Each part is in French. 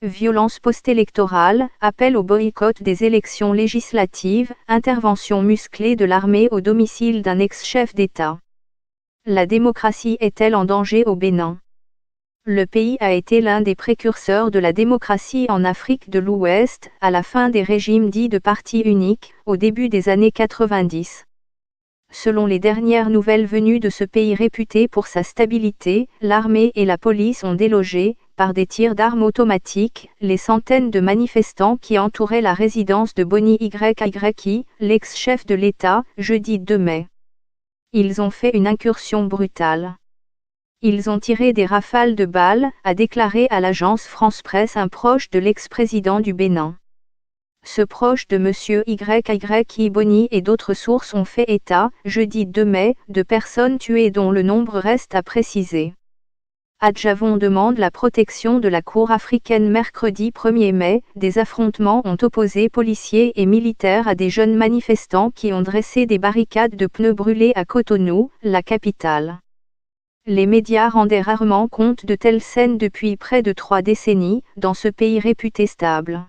Violence post-électorale, appel au boycott des élections législatives, intervention musclée de l'armée au domicile d'un ex-chef d'État. La démocratie est-elle en danger au Bénin? Le pays a été l'un des précurseurs de la démocratie en Afrique de l'Ouest, à la fin des régimes dits de parti unique, au début des années 90. Selon les dernières nouvelles venues de ce pays réputé pour sa stabilité, l'armée et la police ont délogé, par des tirs d'armes automatiques, les centaines de manifestants qui entouraient la résidence de Boni Yyi, l'ex-chef de l'État, jeudi 2 mai. Ils ont fait une incursion brutale. Ils ont tiré des rafales de balles, a déclaré à l'agence France-Presse un proche de l'ex-président du Bénin. Ce proche de M. Yyi Boni et d'autres sources ont fait état, jeudi 2 mai, de personnes tuées dont le nombre reste à préciser. Adjavon demande la protection de la Cour africaine mercredi 1er mai. Des affrontements ont opposé policiers et militaires à des jeunes manifestants qui ont dressé des barricades de pneus brûlés à Cotonou, la capitale. Les médias rendaient rarement compte de telles scènes depuis près de 3 décennies, dans ce pays réputé stable.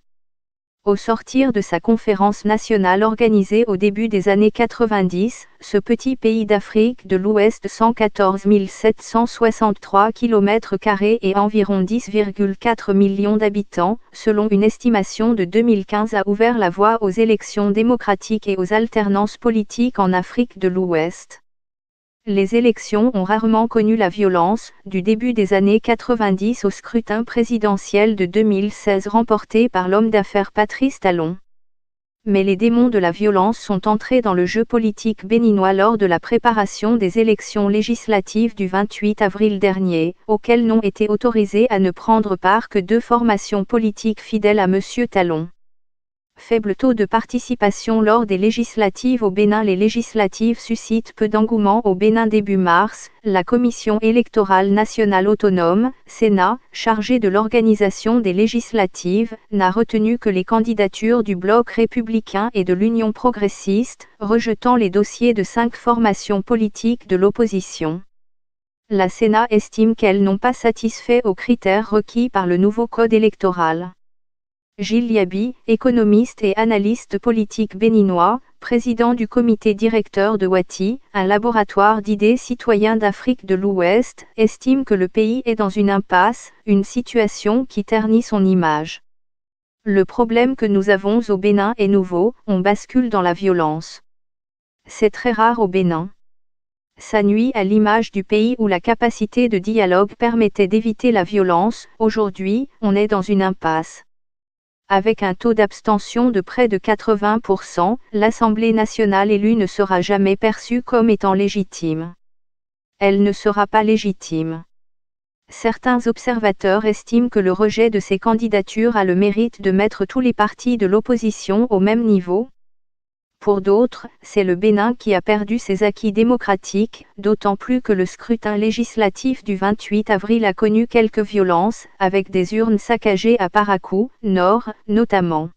Au sortir de sa conférence nationale organisée au début des années 90, ce petit pays d'Afrique de l'Ouest de 114 763 km² et environ 10,4 millions d'habitants, selon une estimation de 2015 a ouvert la voie aux élections démocratiques et aux alternances politiques en Afrique de l'Ouest. Les élections ont rarement connu la violence, du début des années 90 au scrutin présidentiel de 2016 remporté par l'homme d'affaires Patrice Talon. Mais les démons de la violence sont entrés dans le jeu politique béninois lors de la préparation des élections législatives du 28 avril dernier, auxquelles n'ont été autorisées à ne prendre part que 2 formations politiques fidèles à M. Talon. Faible taux de participation lors des législatives au Bénin. Les législatives suscitent peu d'engouement au Bénin début mars. La Commission électorale nationale autonome, Sénat, chargée de l'organisation des législatives, n'a retenu que les candidatures du Bloc républicain et de l'Union progressiste, rejetant les dossiers de 5 formations politiques de l'opposition. La Sénat estime qu'elles n'ont pas satisfait aux critères requis par le nouveau code électoral. Gilles Yabi, économiste et analyste politique béninois, président du comité directeur de Wati, un laboratoire d'idées citoyens d'Afrique de l'Ouest, estime que le pays est dans une impasse, une situation qui ternit son image. Le problème que nous avons au Bénin est nouveau, on bascule dans la violence. C'est très rare au Bénin. Ça nuit à l'image du pays où la capacité de dialogue permettait d'éviter la violence. Aujourd'hui, on est dans une impasse. Avec un taux d'abstention de près de 80%, l'Assemblée nationale élue ne sera jamais perçue comme étant légitime. Elle ne sera pas légitime. Certains observateurs estiment que le rejet de ces candidatures a le mérite de mettre tous les partis de l'opposition au même niveau. Pour d'autres, c'est le Bénin qui a perdu ses acquis démocratiques, d'autant plus que le scrutin législatif du 28 avril a connu quelques violences, avec des urnes saccagées à Parakou, Nord, notamment.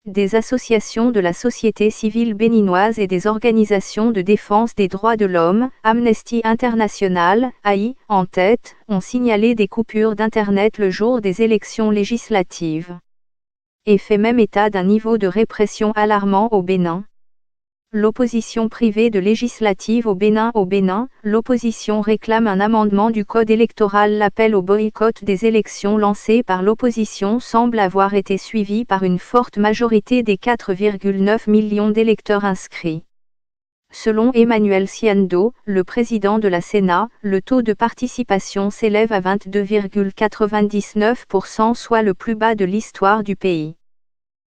Des associations de la société civile béninoise et des organisations de défense des droits de l'homme, Amnesty International, AI, en tête, ont signalé des coupures d'Internet le jour des élections législatives. Et fait même état d'un niveau de répression alarmant au Bénin. L'opposition privée de législatives au Bénin, l'opposition réclame un amendement du code électoral. L'appel au boycott des élections lancé par l'opposition semble avoir été suivi par une forte majorité des 4,9 millions d'électeurs inscrits. Selon Emmanuel Siando, le président de la Sénat, le taux de participation s'élève à 22,99%, soit le plus bas de l'histoire du pays.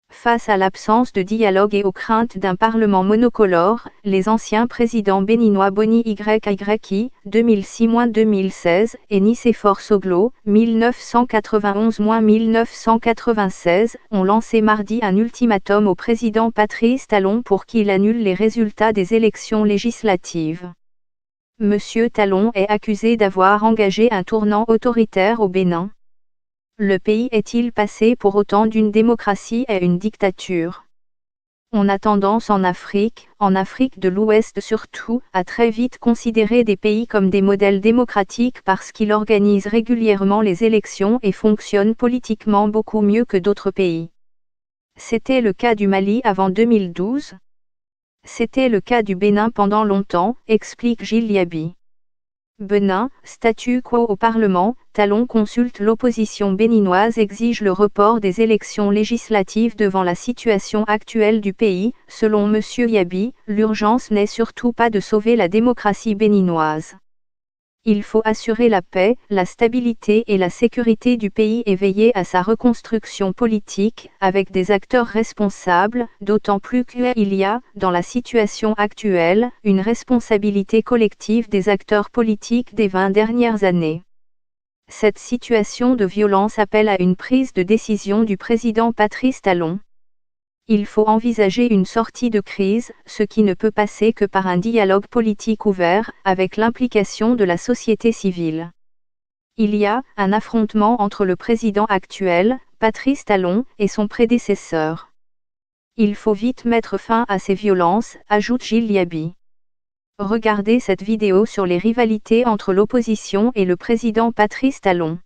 Face à l'absence de dialogue et aux craintes d'un parlement monocolore, les anciens présidents béninois Boni Yyi, 2006-2016, et Nicéphore Soglo, 1991-1996, ont lancé mardi un ultimatum au président Patrice Talon pour qu'il annule les résultats des élections législatives. Monsieur Talon est accusé d'avoir engagé un tournant autoritaire au Bénin. Le pays est-il passé pour autant d'une démocratie à une dictature? On a tendance en Afrique de l'Ouest surtout, à très vite considérer des pays comme des modèles démocratiques parce qu'ils organisent régulièrement les élections et fonctionnent politiquement beaucoup mieux que d'autres pays. C'était le cas du Mali avant 2012. C'était le cas du Bénin pendant longtemps, explique Gilles Yaby. Benin, statu quo au Parlement, Talon consulte l'opposition béninoise exige le report des élections législatives devant la situation actuelle du pays. Selon M. Yaby, l'urgence n'est surtout pas de sauver la démocratie béninoise. Il faut assurer la paix, la stabilité et la sécurité du pays et veiller à sa reconstruction politique, avec des acteurs responsables, d'autant plus qu'il y a, dans la situation actuelle, une responsabilité collective des acteurs politiques des 20 dernières années. Cette situation de violence appelle à une prise de décision du président Patrice Talon. Il faut envisager une sortie de crise, ce qui ne peut passer que par un dialogue politique ouvert, avec l'implication de la société civile. Il y a un affrontement entre le président actuel, Patrice Talon, et son prédécesseur. Il faut vite mettre fin à ces violences, ajoute Gilles Yaby. Regardez cette vidéo sur les rivalités entre l'opposition et le président Patrice Talon.